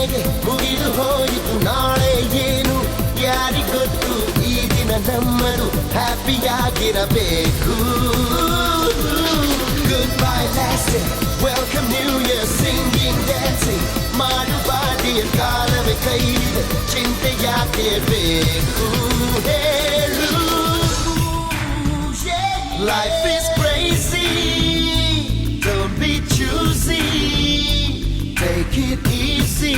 ಕೊನೆಗೆ ಮುಗಿದು ಹೋಯಿತು ನಾಳೆ ಏನು ಯಾರಿಗೊತ್ತು ಈ ದಿನ ನಮ್ಮದು ಹ್ಯಾಪಿಯಾಗಿರಬೇಕು good bye last welcome new year singing dancing ಮಾಡುವ ಡಿಯರ್ ಕಾಲವೇ ಕೈಲಿದೆ ಚಿಂತೆ ಯಾಕೆ ಬೇಕು ಹೇಳು Life is crazy, don't be choosy, take it easy.